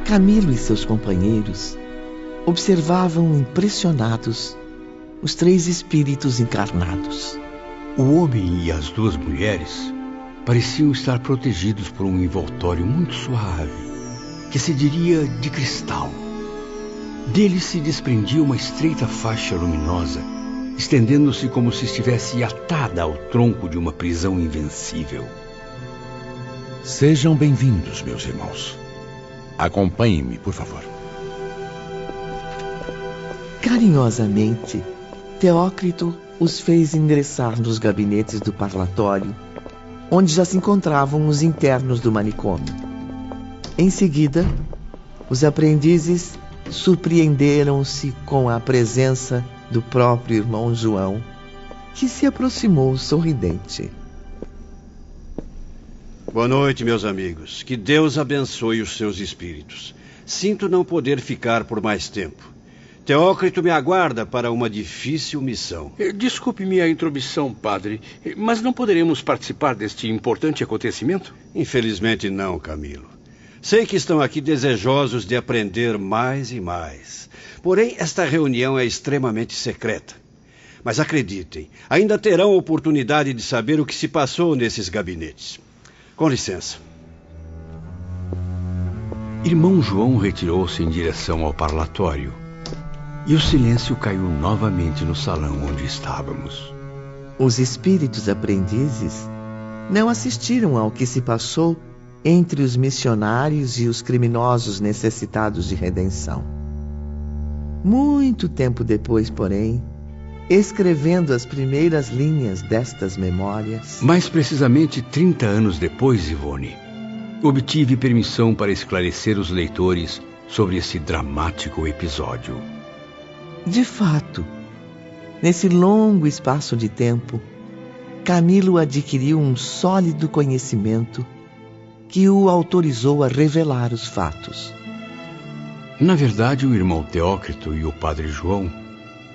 Camilo e seus companheiros observavam impressionados os 3 espíritos encarnados. O homem e as 2 mulheres pareciam estar protegidos por um envoltório muito suave, que se diria de cristal. Dele se desprendia uma estreita faixa luminosa, estendendo-se como se estivesse atada ao tronco de uma prisão invencível. Sejam bem-vindos, meus irmãos. Acompanhem-me, por favor. Carinhosamente, Teócrito os fez ingressar nos gabinetes do parlatório, onde já se encontravam os internos do manicômio. Em seguida, os aprendizes surpreenderam-se com a presença do próprio irmão João, que se aproximou sorridente. Boa noite, meus amigos. Que Deus abençoe os seus espíritos. Sinto não poder ficar por mais tempo. Teócrito me aguarda para uma difícil missão. Desculpe-me a intromissão, padre, mas não poderemos participar deste importante acontecimento? Infelizmente não, Camilo. Sei que estão aqui desejosos de aprender mais e mais. Porém, esta reunião é extremamente secreta. Mas acreditem, ainda terão oportunidade de saber o que se passou nesses gabinetes. Com licença. Irmão João retirou-se em direção ao parlatório, e o silêncio caiu novamente no salão onde estávamos. Os espíritos aprendizes não assistiram ao que se passou entre os missionários e os criminosos necessitados de redenção. Muito tempo depois, porém, escrevendo as primeiras linhas destas memórias... Mais precisamente 30 anos depois, Ivone, obtive permissão para esclarecer os leitores sobre esse dramático episódio. De fato, nesse longo espaço de tempo, Camilo adquiriu um sólido conhecimento que o autorizou a revelar os fatos. Na verdade, o irmão Teócrito e o padre João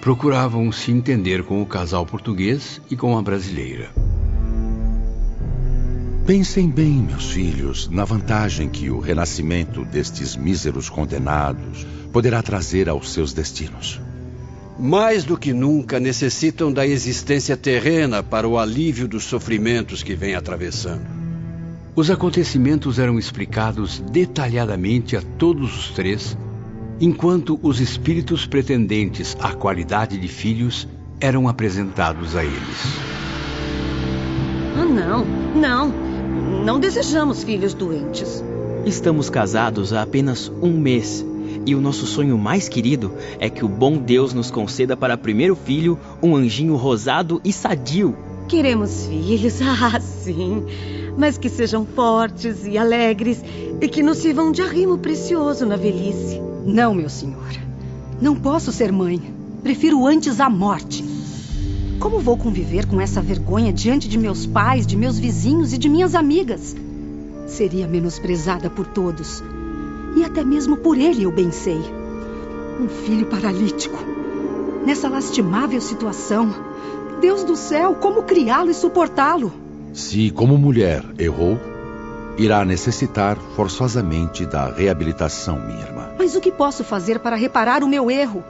procuravam se entender com o casal português e com a brasileira. Pensem bem, meus filhos, na vantagem que o renascimento destes míseros condenados poderá trazer aos seus destinos. Mais do que nunca necessitam da existência terrena para o alívio dos sofrimentos que vêm atravessando. Os acontecimentos eram explicados detalhadamente a todos os 3, enquanto os espíritos pretendentes à qualidade de filhos eram apresentados a eles. Não desejamos filhos doentes. Estamos casados há apenas 1 mês. E o nosso sonho mais querido é que o bom Deus nos conceda para primeiro filho um anjinho rosado e sadio. Queremos filhos, sim, mas que sejam fortes e alegres e que nos sirvam de arrimo precioso na velhice. Não, meu senhor. Não posso ser mãe. Prefiro antes a morte. Como vou conviver com essa vergonha diante de meus pais, de meus vizinhos e de minhas amigas? Seria menosprezada por todos. E até mesmo por ele eu bem sei. Um filho paralítico. Nessa lastimável situação. Deus do céu, como criá-lo e suportá-lo? Se, como mulher, errou, irá necessitar forçosamente da reabilitação, minha irmã. Mas o que posso fazer para reparar o meu erro?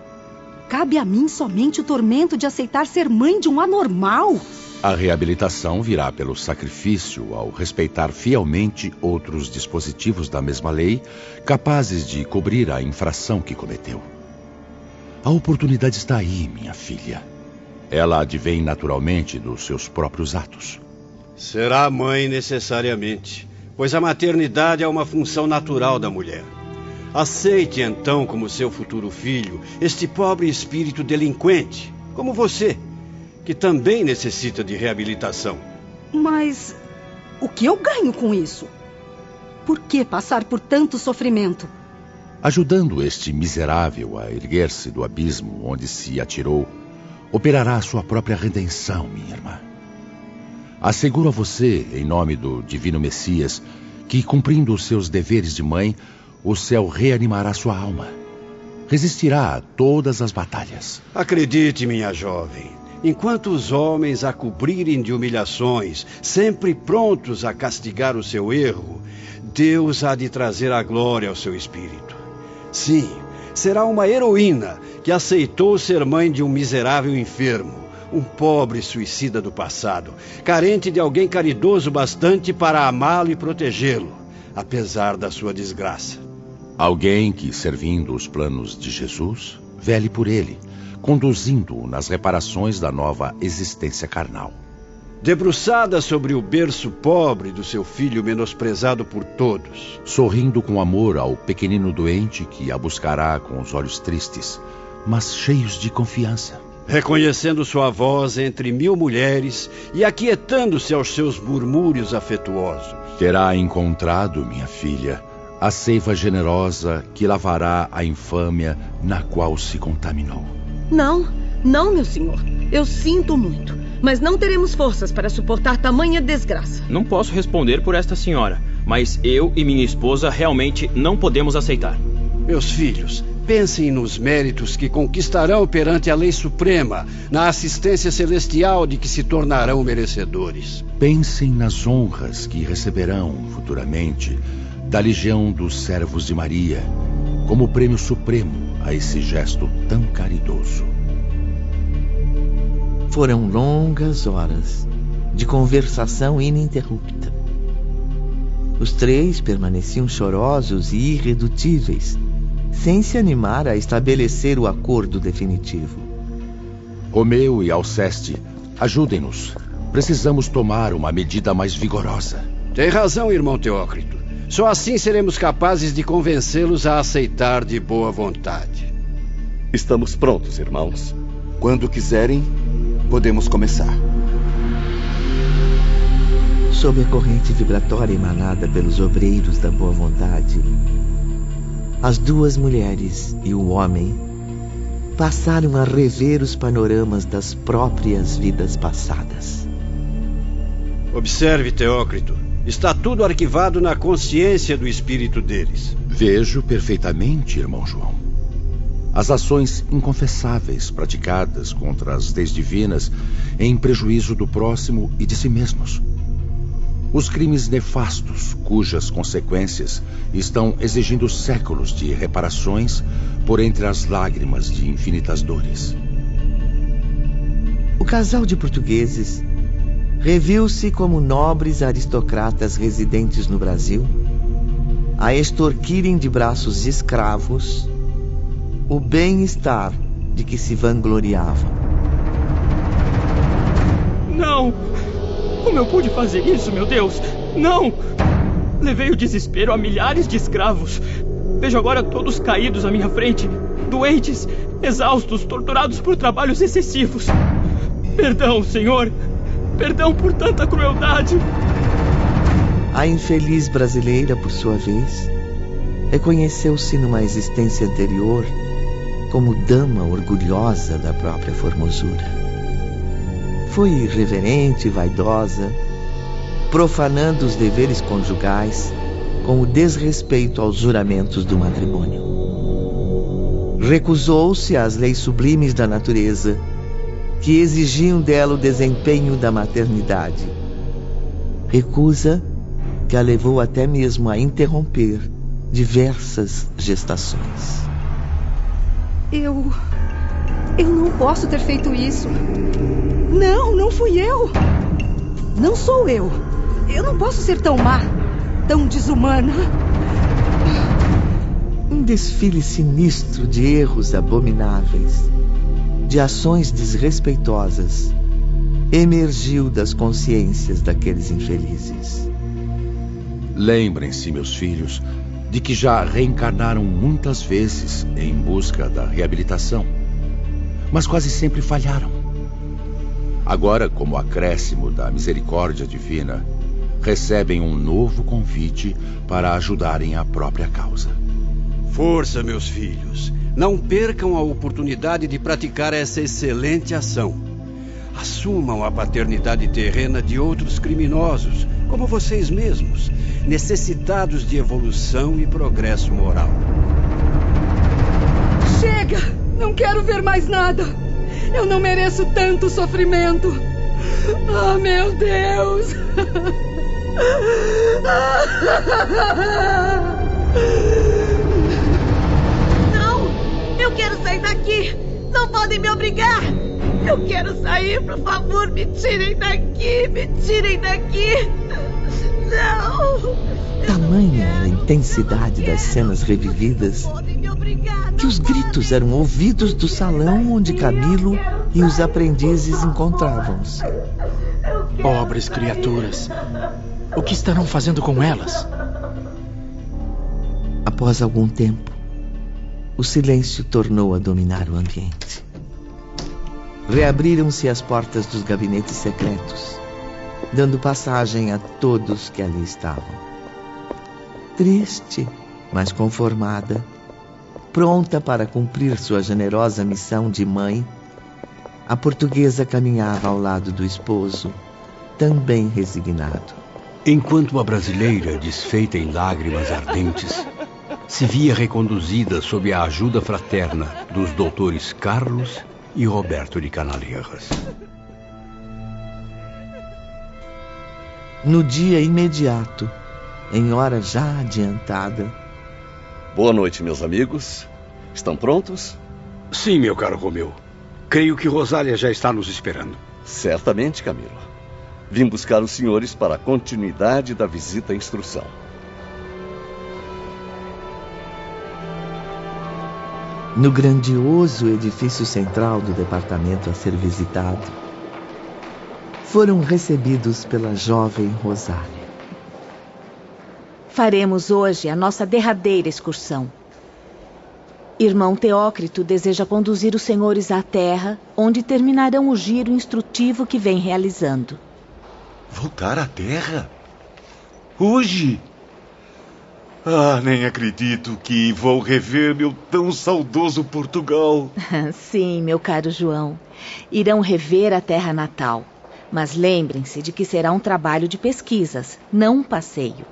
Cabe a mim somente o tormento de aceitar ser mãe de um anormal? A reabilitação virá pelo sacrifício ao respeitar fielmente outros dispositivos da mesma lei, capazes de cobrir a infração que cometeu. A oportunidade está aí, minha filha. Ela advém naturalmente dos seus próprios atos. Será mãe necessariamente, pois a maternidade é uma função natural da mulher. Aceite então como seu futuro filho este pobre espírito delinquente, como você, que também necessita de reabilitação. Mas o que eu ganho com isso? Por que passar por tanto sofrimento? Ajudando este miserável a erguer-se do abismo onde se atirou, operará a sua própria redenção, minha irmã. Asseguro a você, em nome do Divino Messias, que, cumprindo os seus deveres de mãe, o céu reanimará sua alma. Resistirá a todas as batalhas. Acredite, minha jovem, enquanto os homens a cobrirem de humilhações, sempre prontos a castigar o seu erro, Deus há de trazer a glória ao seu espírito. Sim, será uma heroína que aceitou ser mãe de um miserável enfermo, um pobre suicida do passado, carente de alguém caridoso bastante para amá-lo e protegê-lo, apesar da sua desgraça. Alguém que, servindo os planos de Jesus, vele por ele, conduzindo-o nas reparações da nova existência carnal. Debruçada sobre o berço pobre do seu filho menosprezado por todos. Sorrindo com amor ao pequenino doente que a buscará com os olhos tristes, mas cheios de confiança. Reconhecendo sua voz entre 1000 mulheres e aquietando-se aos seus murmúrios afetuosos. Terá encontrado, minha filha, a seiva generosa que lavará a infâmia na qual se contaminou. Não, meu senhor. Eu sinto muito, mas não teremos forças para suportar tamanha desgraça. Não posso responder por esta senhora, mas eu e minha esposa realmente não podemos aceitar. Meus filhos, pensem nos méritos que conquistarão perante a lei suprema, na assistência celestial de que se tornarão merecedores. Pensem nas honras que receberão futuramente da legião dos servos de Maria, como prêmio supremo a esse gesto tão caridoso. Foram longas horas de conversação ininterrupta. Os 3 permaneciam chorosos e irredutíveis, sem se animar a estabelecer o acordo definitivo. Romeu e Alceste, ajudem-nos. Precisamos tomar uma medida mais vigorosa. Tem razão, irmão Teócrito. Só assim seremos capazes de convencê-los a aceitar de boa vontade. Estamos prontos, irmãos. Quando quiserem, podemos começar. Sob a corrente vibratória emanada pelos obreiros da boa vontade, as 2 mulheres e o homem passaram a rever os panoramas das próprias vidas passadas. Observe, Teócrito. Está tudo arquivado na consciência do espírito deles. Vejo perfeitamente, irmão João. As ações inconfessáveis praticadas contra as leis divinas em prejuízo do próximo e de si mesmos. Os crimes nefastos, cujas consequências estão exigindo séculos de reparações por entre as lágrimas de infinitas dores. O casal de portugueses reviu-se como nobres aristocratas residentes no Brasil, a extorquirem de braços escravos o bem-estar de que se vangloriavam. Não! Como eu pude fazer isso, meu Deus? Não! Levei o desespero a milhares de escravos. Vejo agora todos caídos à minha frente, doentes, exaustos, torturados por trabalhos excessivos. Perdão, Senhor! Perdão por tanta crueldade! A infeliz brasileira, por sua vez, reconheceu-se numa existência anterior como dama orgulhosa da própria formosura. Foi irreverente e vaidosa, profanando os deveres conjugais com o desrespeito aos juramentos do matrimônio. Recusou-se às leis sublimes da natureza, que exigiam dela o desempenho da maternidade. Recusa que a levou até mesmo a interromper diversas gestações. Eu não posso ter feito isso. Não fui eu. Não sou eu. Eu não posso ser tão má, tão desumana. Um desfile sinistro de erros abomináveis, de ações desrespeitosas, emergiu das consciências daqueles infelizes. Lembrem-se, meus filhos, de que já reencarnaram muitas vezes em busca da reabilitação, mas quase sempre falharam. Agora, como acréscimo da misericórdia divina, recebem um novo convite para ajudarem a própria causa. Força, meus filhos. Não percam a oportunidade de praticar essa excelente ação. Assumam a paternidade terrena de outros criminosos, como vocês mesmos, necessitados de evolução e progresso moral. Chega! Não quero ver mais nada! Eu não mereço tanto sofrimento! Ah, meu Deus! Não! Eu quero sair daqui! Não podem me obrigar! Eu quero sair, por favor, me tirem daqui! Me tirem daqui! Não! Tamanha era a intensidade das cenas revividas que os gritos eram ouvidos do salão onde Camilo e os aprendizes encontravam-se. Pobres criaturas! O que estarão fazendo com elas? Após algum tempo, o silêncio tornou a dominar o ambiente. Reabriram-se as portas dos gabinetes secretos, dando passagem a todos que ali estavam. Triste, mas conformada, pronta para cumprir sua generosa missão de mãe, a portuguesa caminhava ao lado do esposo, também resignado. Enquanto a brasileira, desfeita em lágrimas ardentes, se via reconduzida sob a ajuda fraterna dos doutores Carlos e Roberto de Canalejas. No dia imediato, em hora já adiantada... Boa noite, meus amigos. Estão prontos? Sim, meu caro Romeu. Creio que Rosália já está nos esperando. Certamente, Camilo. Vim buscar os senhores para a continuidade da visita à instrução. No grandioso edifício central do departamento a ser visitado, foram recebidos pela jovem Rosália. Faremos hoje a nossa derradeira excursão. Irmão Teócrito deseja conduzir os senhores à terra, onde terminarão o giro instrutivo que vem realizando. Voltar à terra? Hoje? Ah, nem acredito que vou rever meu tão saudoso Portugal. Sim, meu caro João. Irão rever a terra natal. Mas lembrem-se de que será um trabalho de pesquisas, não um passeio.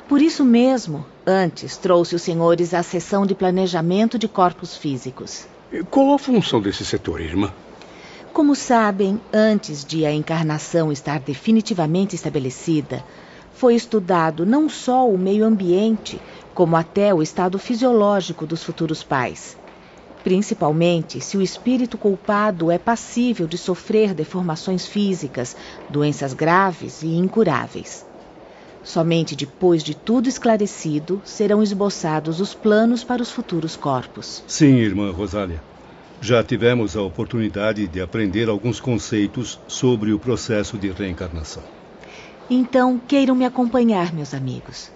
Por isso mesmo, antes trouxe os senhores à seção de planejamento de corpos físicos. Qual a função desse setor, irmã? Como sabem, antes de a encarnação estar definitivamente estabelecida, foi estudado não só o meio ambiente, como até o estado fisiológico dos futuros pais. Principalmente se o espírito culpado é passível de sofrer deformações físicas, doenças graves e incuráveis. Somente depois de tudo esclarecido, serão esboçados os planos para os futuros corpos. Sim, irmã Rosália. Já tivemos a oportunidade de aprender alguns conceitos sobre o processo de reencarnação. Então, queiram me acompanhar, meus amigos.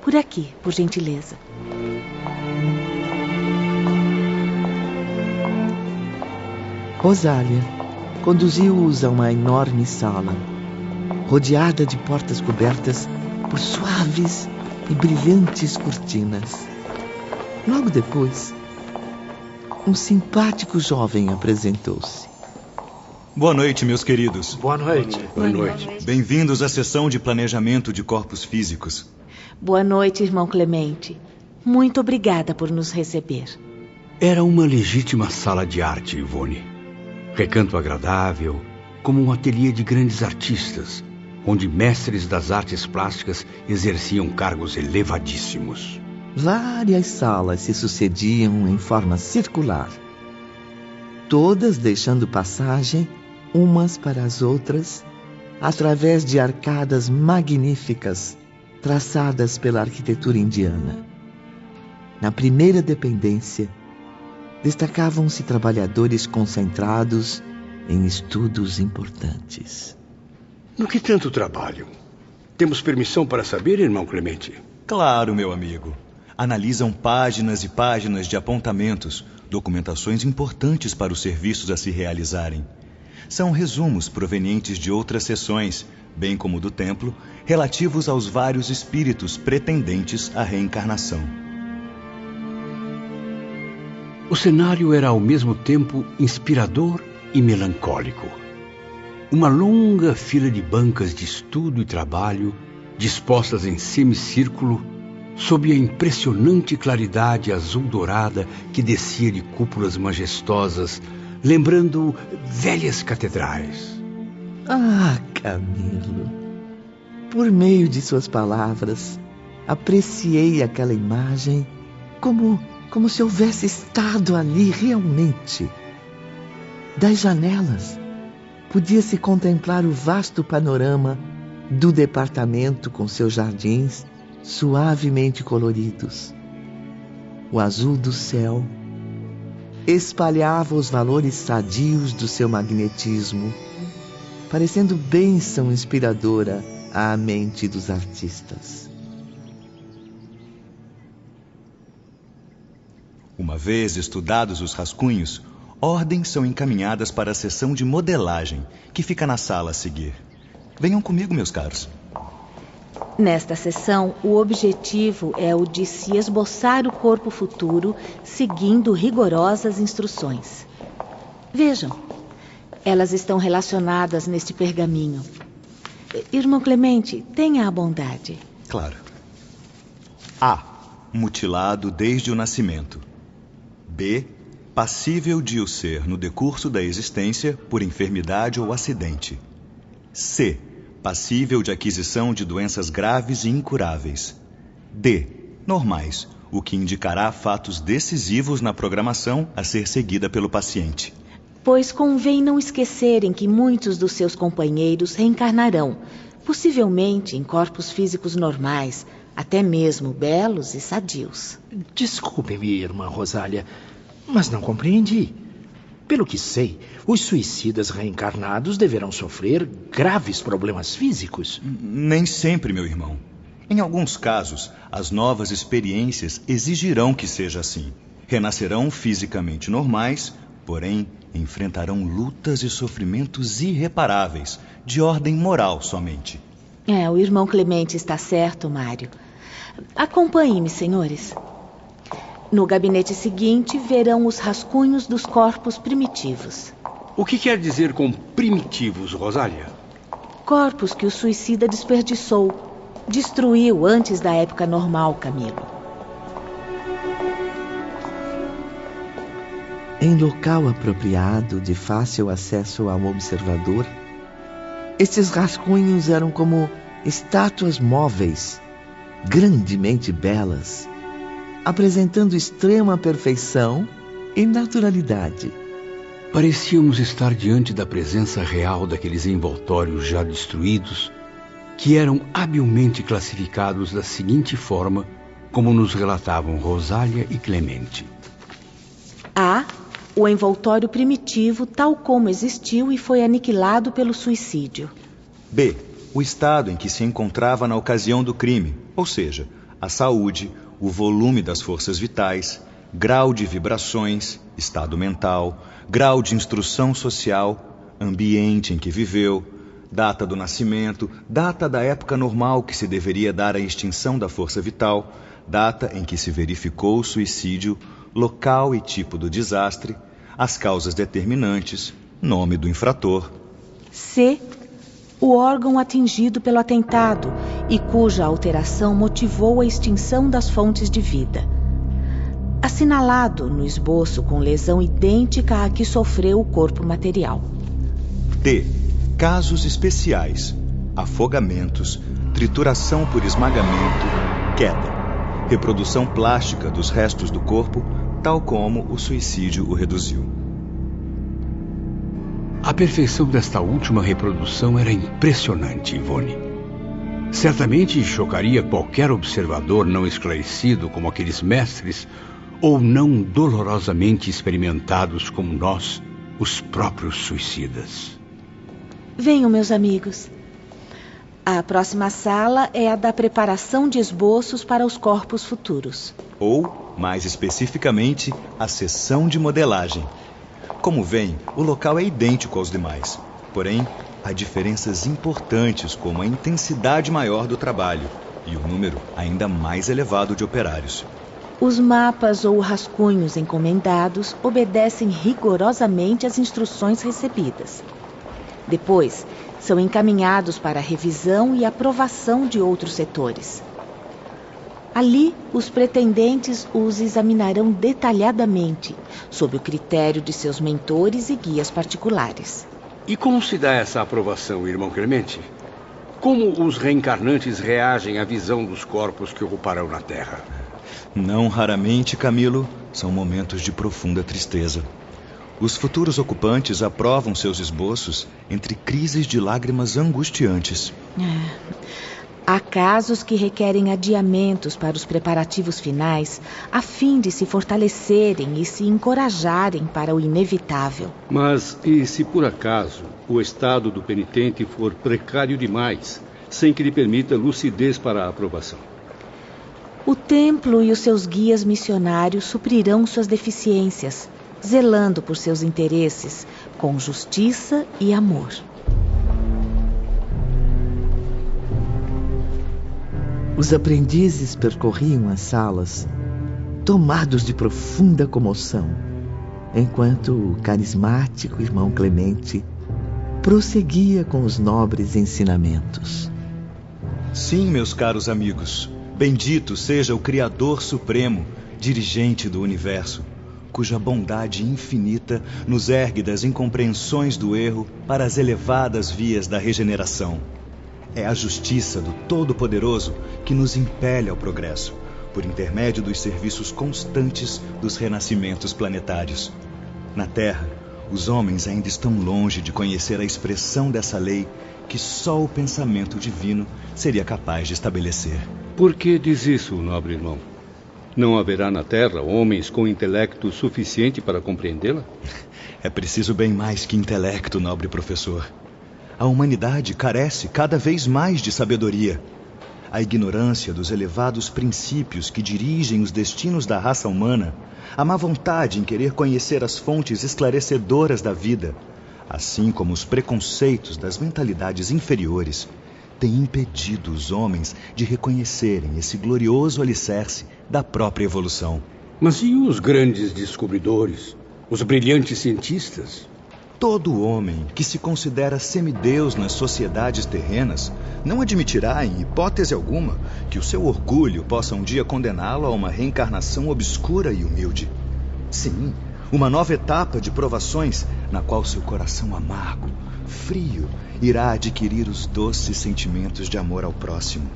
Por aqui, por gentileza. Rosália conduziu-os a uma enorme sala, rodeada de portas cobertas por suaves e brilhantes cortinas. Logo depois, um simpático jovem apresentou-se. Boa noite, meus queridos. Boa noite. Boa noite. Bem-vindos à sessão de planejamento de corpos físicos. Boa noite, irmão Clemente. Muito obrigada por nos receber. Era uma legítima sala de arte, Ivone. Recanto agradável, como um ateliê de grandes artistas, onde mestres das artes plásticas exerciam cargos elevadíssimos. Várias salas se sucediam em forma circular, todas deixando passagem umas para as outras, através de arcadas magníficas traçadas pela arquitetura indiana. Na primeira dependência, destacavam-se trabalhadores concentrados em estudos importantes. No que tanto trabalham? Temos permissão para saber, irmão Clemente? Claro, meu amigo. Analisam páginas e páginas de apontamentos, documentações importantes para os serviços a se realizarem. São resumos provenientes de outras sessões, bem como do templo, relativos aos vários espíritos pretendentes à reencarnação. O cenário era ao mesmo tempo inspirador e melancólico. Uma longa fila de bancas de estudo e trabalho, dispostas em semicírculo, sob a impressionante claridade azul-dourada que descia de cúpulas majestosas, lembrando velhas catedrais. Ah, Camilo, por meio de suas palavras, apreciei aquela imagem como se houvesse estado ali realmente. Das janelas, podia-se contemplar o vasto panorama do departamento com seus jardins suavemente coloridos. O azul do céu espalhava os valores sadios do seu magnetismo, parecendo bênção inspiradora à mente dos artistas. Uma vez estudados os rascunhos, ordens são encaminhadas para a seção de modelagem, que fica na sala a seguir. Venham comigo, meus caros. Nesta sessão, o objetivo é o de se esboçar o corpo futuro, seguindo rigorosas instruções. Vejam, elas estão relacionadas neste pergaminho. Irmão Clemente, tenha a bondade. Claro. A. Mutilado desde o nascimento. B. Passível de o ser no decurso da existência por enfermidade ou acidente. C. Passível de aquisição de doenças graves e incuráveis. D. Normais, o que indicará fatos decisivos na programação a ser seguida pelo paciente. Pois convém não esquecerem que muitos dos seus companheiros reencarnarão, possivelmente em corpos físicos normais, até mesmo belos e sadios. Desculpe-me, irmã Rosália, mas não compreendi. Pelo que sei, os suicidas reencarnados deverão sofrer graves problemas físicos. Nem sempre, meu irmão. Em alguns casos, as novas experiências exigirão que seja assim. Renascerão fisicamente normais, porém enfrentarão lutas e sofrimentos irreparáveis, de ordem moral somente. O irmão Clemente está certo, Mário. Acompanhem-me, senhores. No gabinete seguinte, verão os rascunhos dos corpos primitivos. O que quer dizer com primitivos, Rosália? Corpos que o suicida desperdiçou, destruiu antes da época normal, Camilo. Em local apropriado, de fácil acesso ao observador, estes rascunhos eram como estátuas móveis, grandemente belas, apresentando extrema perfeição e naturalidade. Parecíamos estar diante da presença real daqueles envoltórios já destruídos, que eram habilmente classificados da seguinte forma, como nos relatavam Rosália e Clemente. A. O envoltório primitivo, tal como existiu e foi aniquilado pelo suicídio. B. O estado em que se encontrava na ocasião do crime, ou seja, a saúde, o volume das forças vitais, grau de vibrações, estado mental, grau de instrução social, ambiente em que viveu, data do nascimento, data da época normal que se deveria dar à extinção da força vital, data em que se verificou o suicídio, local e tipo do desastre, as causas determinantes, nome do infrator. C. O órgão atingido pelo atentado e cuja alteração motivou a extinção das fontes de vida. Assinalado no esboço com lesão idêntica à que sofreu o corpo material. D. Casos especiais: afogamentos, trituração por esmagamento, queda, reprodução plástica dos restos do corpo, tal como o suicídio o reduziu. A perfeição desta última reprodução era impressionante, Ivone. Certamente chocaria qualquer observador não esclarecido como aqueles mestres, ou não dolorosamente experimentados como nós, os próprios suicidas. Venham, meus amigos. A próxima sala é a da preparação de esboços para os corpos futuros. Ou, mais especificamente, a seção de modelagem. Como veem, o local é idêntico aos demais. Porém, há diferenças importantes, como a intensidade maior do trabalho e o número ainda mais elevado de operários. Os mapas ou rascunhos encomendados obedecem rigorosamente às instruções recebidas. Depois, são encaminhados para revisão e aprovação de outros setores. Ali, os pretendentes os examinarão detalhadamente, sob o critério de seus mentores e guias particulares. E como se dá essa aprovação, irmão Clemente? Como os reencarnantes reagem à visão dos corpos que ocuparão na Terra? Não raramente, Camilo, são momentos de profunda tristeza. Os futuros ocupantes aprovam seus esboços entre crises de lágrimas angustiantes. Há casos que requerem adiamentos para os preparativos finais, a fim de se fortalecerem e se encorajarem para o inevitável. Mas e se por acaso o estado do penitente for precário demais, sem que lhe permita lucidez para a aprovação? O templo e os seus guias missionários suprirão suas deficiências, zelando por seus interesses, com justiça e amor. Os aprendizes percorriam as salas, tomados de profunda comoção, enquanto o carismático irmão Clemente prosseguia com os nobres ensinamentos. Sim, meus caros amigos, bendito seja o Criador Supremo, dirigente do universo, cuja bondade infinita nos ergue das incompreensões do erro para as elevadas vias da regeneração. É a justiça do Todo-Poderoso que nos impele ao progresso, por intermédio dos serviços constantes dos renascimentos planetários. Na Terra, os homens ainda estão longe de conhecer a expressão dessa lei que só o pensamento divino seria capaz de estabelecer. Por que diz isso, nobre irmão? Não haverá na Terra homens com intelecto suficiente para compreendê-la? É preciso bem mais que intelecto, nobre professor. A humanidade carece cada vez mais de sabedoria. A ignorância dos elevados princípios que dirigem os destinos da raça humana, a má vontade em querer conhecer as fontes esclarecedoras da vida, assim como os preconceitos das mentalidades inferiores, têm impedido os homens de reconhecerem esse glorioso alicerce da própria evolução. Mas e os grandes descobridores? Os brilhantes cientistas? Todo homem que se considera semideus nas sociedades terrenas não admitirá, em hipótese alguma, que o seu orgulho possa um dia condená-lo a uma reencarnação obscura e humilde. Sim, uma nova etapa de provações na qual seu coração amargo, frio, irá adquirir os doces sentimentos de amor ao próximo.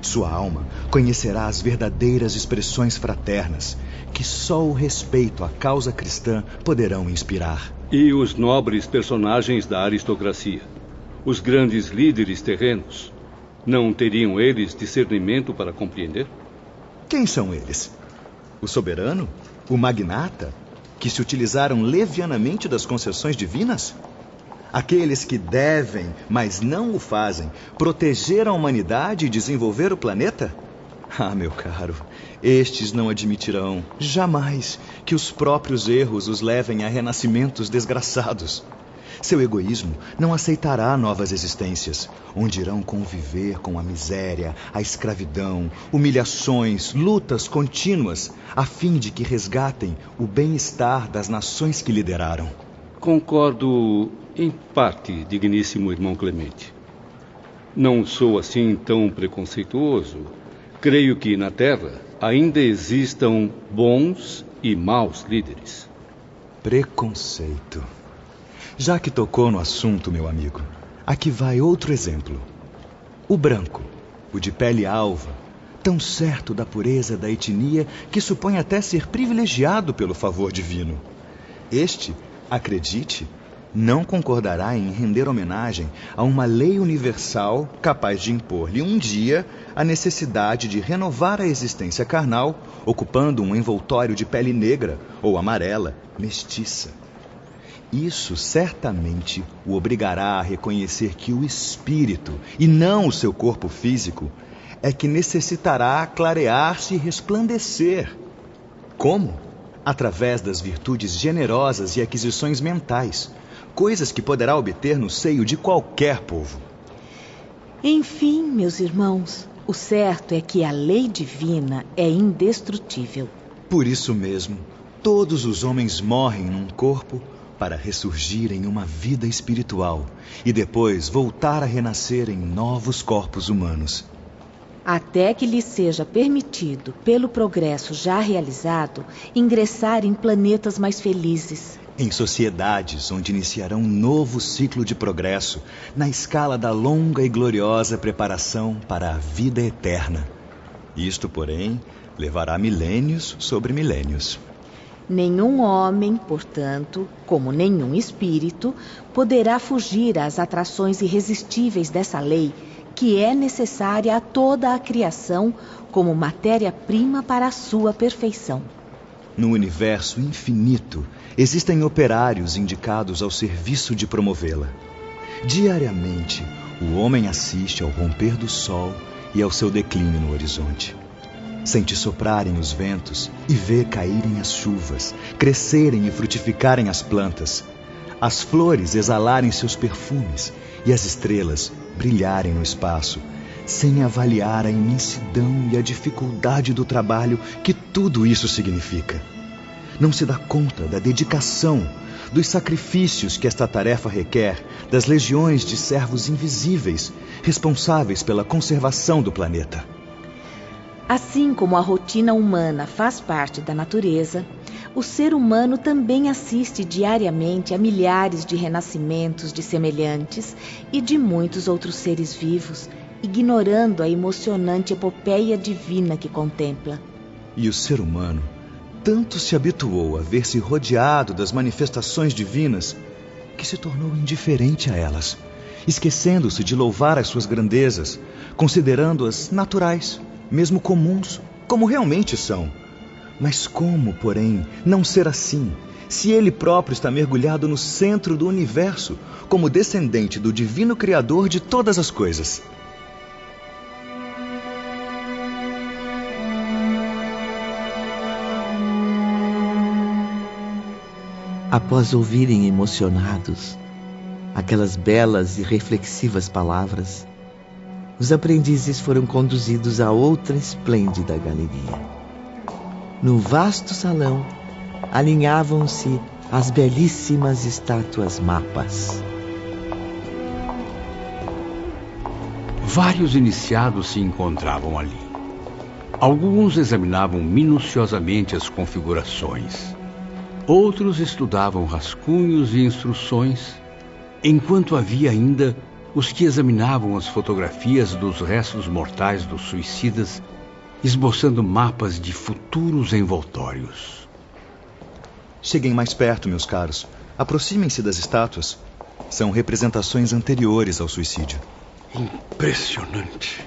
Sua alma conhecerá as verdadeiras expressões fraternas que só o respeito à causa cristã poderão inspirar. E os nobres personagens da aristocracia, os grandes líderes terrenos, não teriam eles discernimento para compreender? Quem são eles? O soberano? O magnata? Que se utilizaram levianamente das concessões divinas? Aqueles que devem, mas não o fazem, proteger a humanidade e desenvolver o planeta? Ah, meu caro, estes não admitirão, jamais, que os próprios erros os levem a renascimentos desgraçados. Seu egoísmo não aceitará novas existências, onde irão conviver com a miséria, a escravidão, humilhações, lutas contínuas, a fim de que resgatem o bem-estar das nações que lideraram. Concordo em parte, digníssimo irmão Clemente. Não sou assim tão preconceituoso. Creio que na Terra ainda existam bons e maus líderes. Preconceito. Já que tocou no assunto, meu amigo, aqui vai outro exemplo. O branco, o de pele alva, tão certo da pureza da etnia que supõe até ser privilegiado pelo favor divino. Este, acredite, não concordará em render homenagem a uma lei universal capaz de impor-lhe um dia a necessidade de renovar a existência carnal, ocupando um envoltório de pele negra ou amarela, mestiça. Isso certamente o obrigará a reconhecer que o espírito, e não o seu corpo físico, é que necessitará clarear-se e resplandecer. Como? Através das virtudes generosas e aquisições mentais, coisas que poderá obter no seio de qualquer povo. Enfim, meus irmãos, o certo é que a lei divina é indestrutível. Por isso mesmo, todos os homens morrem num corpo para ressurgir em uma vida espiritual e depois voltar a renascer em novos corpos humanos. Até que lhes seja permitido, pelo progresso já realizado, ingressar em planetas mais felizes. Em sociedades onde iniciarão um novo ciclo de progresso na escala da longa e gloriosa preparação para a vida eterna. Isto, porém, levará milênios sobre milênios. Nenhum homem, portanto, como nenhum espírito, poderá fugir às atrações irresistíveis dessa lei, que é necessária a toda a criação como matéria-prima para a sua perfeição. No universo infinito, existem operários indicados ao serviço de promovê-la. Diariamente, o homem assiste ao romper do sol e ao seu declínio no horizonte. Sente soprarem os ventos e vê caírem as chuvas, crescerem e frutificarem as plantas, as flores exalarem seus perfumes e as estrelas brilharem no espaço, sem avaliar a imensidão e a dificuldade do trabalho que tudo isso significa. Não se dá conta da dedicação, dos sacrifícios que esta tarefa requer, das legiões de servos invisíveis, responsáveis pela conservação do planeta. Assim como a rotina humana faz parte da natureza, o ser humano também assiste diariamente a milhares de renascimentos de semelhantes e de muitos outros seres vivos, ignorando a emocionante epopeia divina que contempla. E o ser humano tanto se habituou a ver-se rodeado das manifestações divinas que se tornou indiferente a elas, esquecendo-se de louvar as suas grandezas, considerando-as naturais, mesmo comuns, como realmente são. Mas como, porém, não ser assim, se ele próprio está mergulhado no centro do universo, como descendente do divino Criador de todas as coisas? Após ouvirem emocionados aquelas belas e reflexivas palavras, os aprendizes foram conduzidos a outra esplêndida galeria. No vasto salão, alinhavam-se as belíssimas estátuas mapas. Vários iniciados se encontravam ali. Alguns examinavam minuciosamente as configurações. Outros estudavam rascunhos e instruções, enquanto havia ainda os que examinavam as fotografias dos restos mortais dos suicidas, esboçando mapas de futuros envoltórios. Cheguem mais perto, meus caros. Aproximem-se das estátuas. São representações anteriores ao suicídio. Impressionante.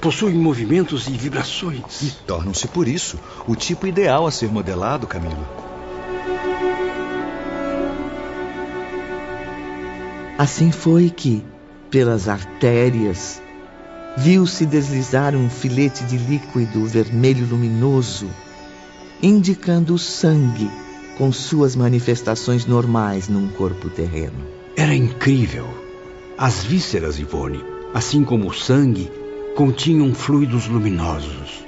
Possuem movimentos e vibrações. E tornam-se, por isso, o tipo ideal a ser modelado, Camilo. Assim foi que, pelas artérias, viu-se deslizar um filete de líquido vermelho luminoso, indicando o sangue com suas manifestações normais num corpo terreno. Era incrível. As vísceras, Ivone, assim como o sangue, continham fluidos luminosos.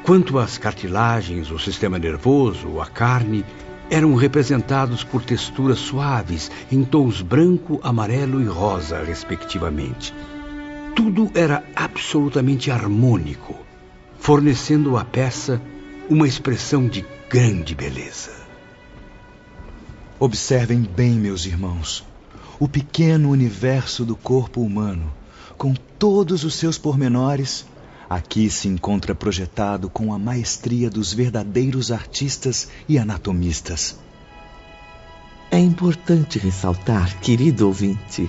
Quanto às cartilagens, o sistema nervoso, a carne, eram representados por texturas suaves em tons branco, amarelo e rosa, respectivamente. Tudo era absolutamente harmônico, fornecendo à peça uma expressão de grande beleza. Observem bem, meus irmãos, o pequeno universo do corpo humano, com todos os seus pormenores, aqui se encontra projetado com a maestria dos verdadeiros artistas e anatomistas. É importante ressaltar, querido ouvinte,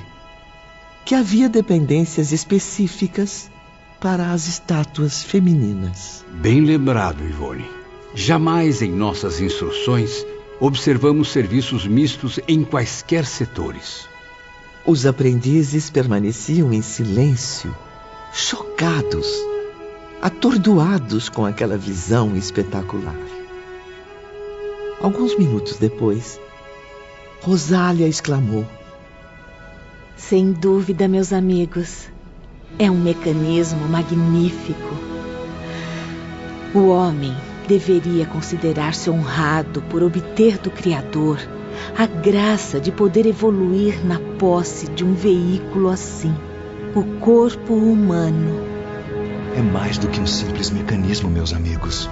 que havia dependências específicas para as estátuas femininas. Bem lembrado, Ivone. Jamais em nossas instruções observamos serviços mistos em quaisquer setores. Os aprendizes permaneciam em silêncio, chocados, atordoados com aquela visão espetacular. Alguns minutos depois, Rosália exclamou: Sem dúvida, meus amigos, é um mecanismo magnífico. O homem deveria considerar-se honrado por obter do Criador a graça de poder evoluir na posse de um veículo assim, o corpo humano. É mais do que um simples mecanismo, meus amigos.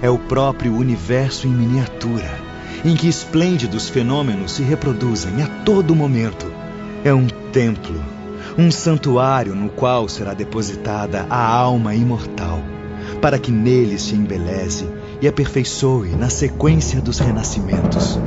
É o próprio universo em miniatura, em que esplêndidos fenômenos se reproduzem a todo momento. É um templo, um santuário no qual será depositada a alma imortal, para que nele se embeleze e aperfeiçoe na sequência dos renascimentos.